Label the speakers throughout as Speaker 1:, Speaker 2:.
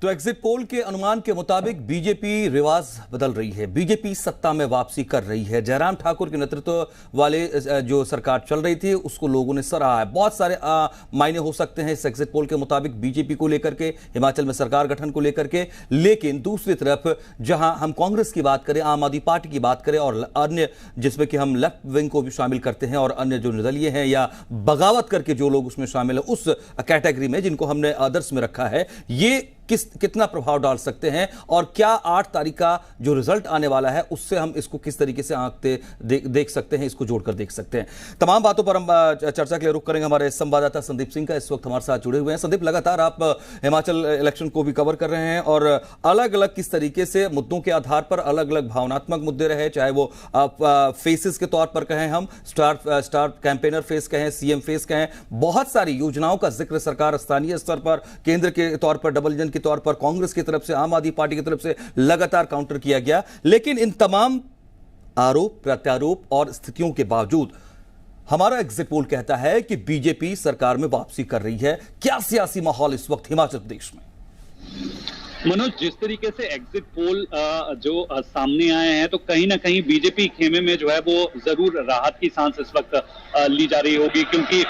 Speaker 1: तो exit poll के अनुमान के मुताबिक बीजेपी रिवाज बदल रही है। बीजेपी सत्ता में वापसी कर रही है। जयराम ठाकुर के नेतृत्व वाले जो सरकार चल रही थी उसको लोगों ने सराहा है। बहुत सारे मायने हो सकते हैं इस एग्जिट पोल के मुताबिक बीजेपी को लेकर के, हिमाचल में सरकार गठन को लेकर के। लेकिन दूसरी तरफ जहां हम कांग्रेस की बात करें, आम आदमी पार्टी की बात करें और अन्य जिसमें कि हम लेफ्ट विंग को भी शामिल करते हैं और अन्य जो निर्दलीय हैं या बगावत करके जो लोग उसमें शामिल है उस कैटेगरी में जिनको हमने आदर्श में रखा है, ये कितना प्रभाव डाल सकते हैं और क्या 8 तारीख का जो रिजल्ट आने वाला है उससे हम इसको किस तरीके से देख सकते हैं, इसको जोड़कर देख सकते हैं। तमाम बातों पर हम चर्चा के लिए रुख करेंगे। हमारे संवाददाता संदीप सिंह का इस वक्त हमारे साथ जुड़े हुए हैं। संदीप, लगातार आप हिमाचल इलेक्शन को भी कवर कर रहे हैं और अलग अलग किस तरीके से मुद्दों के आधार पर अलग अलग भावनात्मक मुद्दे रहे, चाहे वो फेसेस के तौर पर कहें, हम स्टार कैंपेनर फेस कहें, सीएम फेस कहें, बहुत सारी योजनाओं का जिक्र सरकार स्थानीय स्तर पर, केंद्र के तौर पर, डबल इंजन के तौर पर कांग्रेस की तरफ से, आम आदमी पार्टी की तरफ से लगातार काउंटर किया गया। लेकिन इन तमाम आरोप प्रत्यारोप और स्थितियों के बावजूद हमारा एग्जिट पोल कहता है कि बीजेपी सरकार में वापसी कर रही है। क्या सियासी माहौल इस वक्त हिमाचल प्रदेश में?
Speaker 2: मनोज, जिस तरीके से एग्जिट पोल जो सामने आए हैं तो कहीं ना कहीं बीजेपी खेमे में जो है वो जरूर राहत की सांस इस वक्त ली जा रही होगी, क्योंकि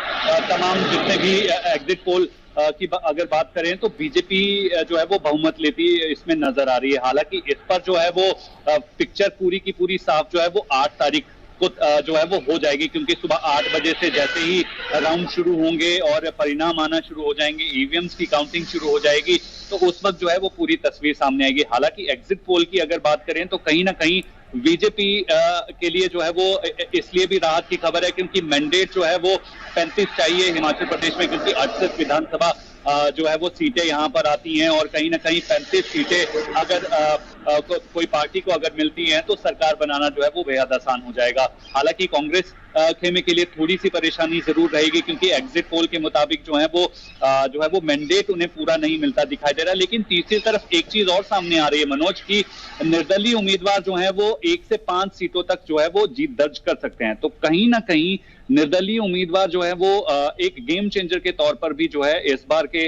Speaker 2: तमाम जितने भी एग्जिट पोल की अगर बात करें तो बीजेपी जो है वो बहुमत लेती इसमें नजर आ रही है। हालांकि इस पर जो है वो पिक्चर पूरी की पूरी साफ जो है वो 8 तारीख को जो है वो हो जाएगी, क्योंकि सुबह 8 बजे से जैसे ही राउंड शुरू होंगे और परिणाम आना शुरू हो जाएंगे, ईवीएम्स की काउंटिंग शुरू हो जाएगी, तो उस वक्त जो है वो पूरी तस्वीर सामने आएगी। हालांकि एग्जिट पोल की अगर बात करें तो कहीं ना कहीं बीजेपी के लिए जो है वो इसलिए भी राहत की खबर है क्योंकि मैंडेट जो है वो 35 चाहिए हिमाचल प्रदेश में, क्योंकि 68 विधानसभा जो है वो सीटें यहाँ पर आती हैं और कहीं ना कहीं 35 सीटें अगर कोई पार्टी को अगर मिलती हैं तो सरकार बनाना जो है वो बेहद आसान हो जाएगा। हालांकि कांग्रेस खेमे के लिए थोड़ी सी परेशानी जरूर रहेगी, क्योंकि एग्जिट पोल के मुताबिक जो है वो मैंडेट उन्हें पूरा नहीं मिलता दिखाई दे रहा। लेकिन तीसरी तरफ एक चीज और सामने आ रही है मनोज, की निर्दलीय उम्मीदवार जो है वो 1 से 5 सीटों तक जो है वो जीत दर्ज कर सकते हैं। तो कहीं ना कहीं निर्दलीय उम्मीदवार जो है वो एक गेम चेंजर के तौर पर भी जो है इस बार के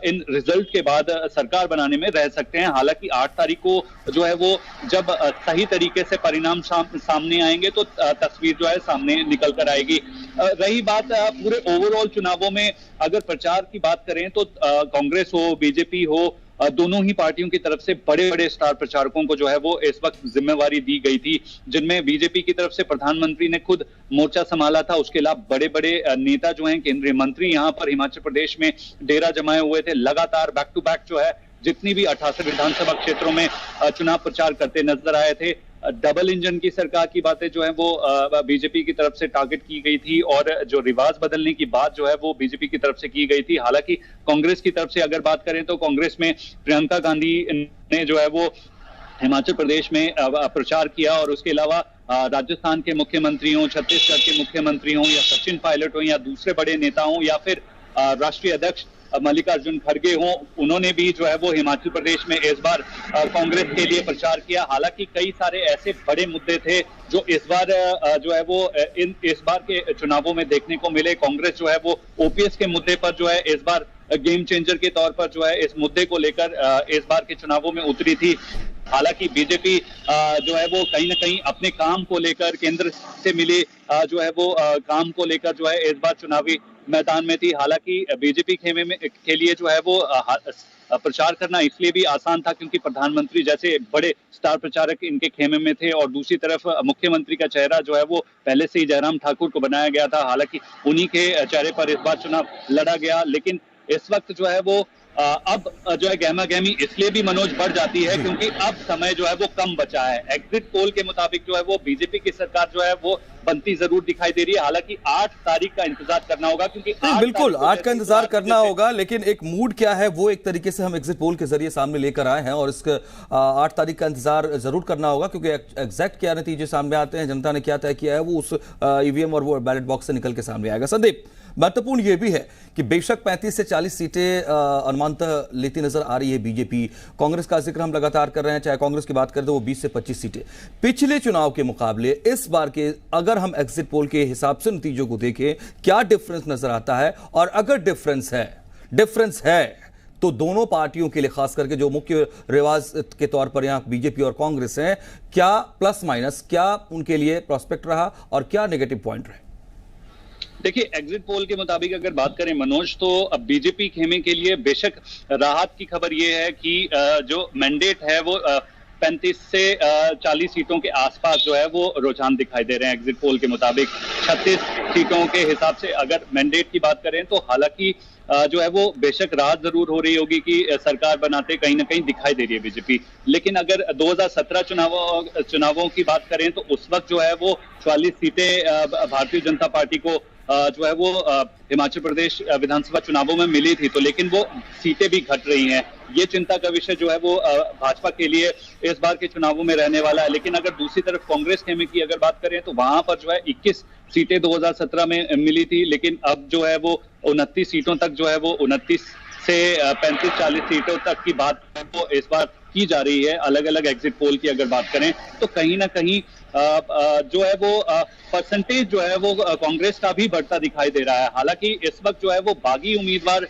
Speaker 2: इन रिजल्ट के बाद सरकार बनाने में रह सकते हैं। हालांकि 8 तारीख को जो है वो जब सही तरीके से परिणाम सामने आएंगे तो तस्वीर जो है सामने निकल कर आएगी। रही बात पूरे ओवरऑल चुनावों में अगर प्रचार की बात करें तो कांग्रेस हो, बीजेपी हो, दोनों ही पार्टियों की तरफ से बड़े बड़े स्टार प्रचारकों को जो है वो इस वक्त जिम्मेवारी दी गई थी, जिनमें बीजेपी की तरफ से प्रधानमंत्री ने खुद मोर्चा संभाला था। उसके अलावा बड़े बड़े नेता जो हैं, केंद्रीय मंत्री यहाँ पर हिमाचल प्रदेश में डेरा जमाए हुए थे। लगातार बैक टू बैक जो है जितनी भी 88 विधानसभा क्षेत्रों में चुनाव प्रचार करते नजर आए थे। डबल इंजन की सरकार की बातें जो है वो बीजेपी की तरफ से टारगेट की गई थी और जो रिवाज बदलने की बात जो है वो बीजेपी की तरफ से की गई थी। हालांकि कांग्रेस की तरफ से अगर बात करें तो कांग्रेस में प्रियंका गांधी ने जो है वो हिमाचल प्रदेश में प्रचार किया और उसके अलावा राजस्थान के मुख्यमंत्री हों, छत्तीसगढ़ के मुख्यमंत्री हों या सचिन पायलट हों या दूसरे बड़े नेता हों या फिर राष्ट्रीय अध्यक्ष मल्लिकार्जुन खड़गे हों, उन्होंने भी जो है वो हिमाचल प्रदेश में इस बार कांग्रेस के लिए प्रचार किया। हालांकि कई सारे ऐसे बड़े मुद्दे थे जो इस बार जो है वो इस बार के चुनावों में देखने को मिले। कांग्रेस जो है वो ओपीएस के मुद्दे पर जो है इस बार गेम चेंजर के तौर पर जो है इस मुद्दे को लेकर इस बार के चुनावों में उतरी थी। हालांकि बीजेपी जो है वो कहीं ना कहीं अपने काम को लेकर, केंद्र से मिले जो है वो काम को लेकर जो है इस बार चुनावी मैदान में थी। हालांकि बीजेपी खेमे में के लिए जो है वो प्रचार करना इसलिए भी आसान था क्योंकि प्रधानमंत्री जैसे बड़े स्टार प्रचारक इनके खेमे में थे और दूसरी तरफ मुख्यमंत्री का चेहरा जो है वो पहले से ही जयराम ठाकुर को बनाया गया था। हालांकि उन्हीं के चेहरे पर इस बार चुनाव लड़ा गया। लेकिन इस वक्त जो है वो अब जो है गहमा गहमी इसलिए भी मनोज बढ़ जाती है क्योंकि अब समय जो है वो कम बचा है। एग्जिट पोल के मुताबिक जो है वो बीजेपी की सरकार जो है वो बनती जरूर दिखाई दे रही है। हालांकि 8 तारीख का इंतजार करना होगा, क्योंकि
Speaker 1: बिल्कुल 8 का इंतजार करना होगा, लेकिन एक मूड क्या है वो एक तरीके से हम एग्जिट पोल के जरिए सामने लेकर आए हैं और इसका 8 तारीख का इंतजार जरूर करना होगा, क्योंकि एग्जैक्ट क्या नतीजे सामने आते हैं, जनता ने क्या तय किया है, वो उस ईवीएम और वो बैलेट बॉक्स से निकल के सामने आएगा। संदीप, महत्वपूर्ण यह भी है कि बेशक 35 से 40 सीटें अनुमानतः लेती नजर आ रही है बीजेपी। कांग्रेस का जिक्र हम लगातार कर रहे हैं, चाहे कांग्रेस की बात करें तो वो 20 से 25 सीटें। पिछले चुनाव के मुकाबले इस बार के अगर हम एग्जिट पोल के हिसाब से नतीजों को देखें, क्या डिफरेंस नजर आता है? और अगर डिफरेंस है तो दोनों पार्टियों के लिए, खास करके जो मुख्य रिवाज के तौर पर यहाँ बीजेपी और कांग्रेस हैं, क्या प्लस माइनस, क्या उनके लिए प्रोस्पेक्ट रहा और क्या नेगेटिव पॉइंट रहे?
Speaker 2: देखिए, एग्जिट पोल के मुताबिक अगर बात करें मनोज, तो अब बीजेपी खेमे के लिए बेशक राहत की खबर यह है कि जो मैंडेट है वो 35 से 40 सीटों के आसपास जो है वो रुझान दिखाई दे रहे हैं। एग्जिट पोल के मुताबिक 36 सीटों के हिसाब से अगर मैंडेट की बात करें तो हालांकि जो है वो बेशक राहत जरूर हो रही होगी कि सरकार बनाते कहीं ना कहीं दिखाई दे रही है बीजेपी। लेकिन अगर 2017 चुनावों की बात करें तो उस वक्त जो है वो 44 सीटें भारतीय जनता पार्टी को जो है वो हिमाचल प्रदेश विधानसभा चुनावों में मिली थी, तो लेकिन वो सीटें भी घट रही हैं। ये चिंता का विषय जो है वो भाजपा के लिए इस बार के चुनावों में रहने वाला है। लेकिन अगर दूसरी तरफ कांग्रेस खेमे की अगर बात करें तो वहां पर जो है 21 सीटें 2017 में मिली थी, लेकिन अब जो है वो 29 सीटों तक जो है वो 29 से 35-40 सीटों तक की बात वो इस बार की जा रही है। अलग अलग एग्जिट पोल की अगर बात करें तो कहीं ना कहीं जो है वो परसेंटेज जो है वो कांग्रेस का भी बढ़ता दिखाई दे रहा है। हालांकि इस वक्त जो है वो बागी उम्मीदवार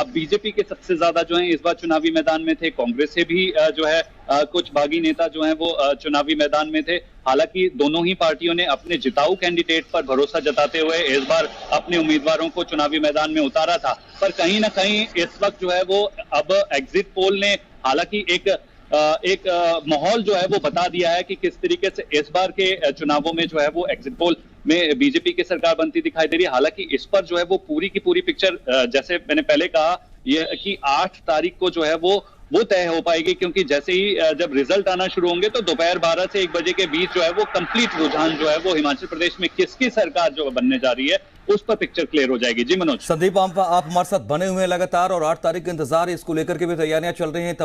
Speaker 2: बीजेपी के सबसे ज्यादा जो है इस बार चुनावी मैदान में थे। कांग्रेस से भी जो है कुछ बागी नेता जो है वो चुनावी मैदान में थे। हालांकि दोनों ही पार्टियों ने अपने जिताऊ कैंडिडेट पर भरोसा जताते हुए इस बार अपने उम्मीदवारों को चुनावी मैदान में उतारा था। पर कहीं ना कहीं इस वक्त जो है वो अब एग्जिट पोल ने हालांकि एक माहौल जो है वो बता दिया है कि किस तरीके से इस बार के चुनावों में जो है वो एग्जिट पोल में बीजेपी की सरकार बनती दिखाई दे रही है। हालांकि इस पर जो है वो पूरी की पूरी पिक्चर जैसे मैंने पहले कहा ये कि 8 तारीख को जो है वो तय हो पाएगी, क्योंकि जैसे ही जब रिजल्ट आना शुरू होंगे तो दोपहर 12 से 1 बजे के बीच जो है वो कंप्लीट रुझान जो है वो हिमाचल प्रदेश में किसकी सरकार जो बनने जा रही है उस पर पिक्चर क्लियर हो जाएगी। जी मनोज।
Speaker 1: संदीप, आप हमारे साथ बने हुए हैं लगातार और 8 तारीख का इंतजार है, इसको लेकर के भी तैयारियां चल रही हैं।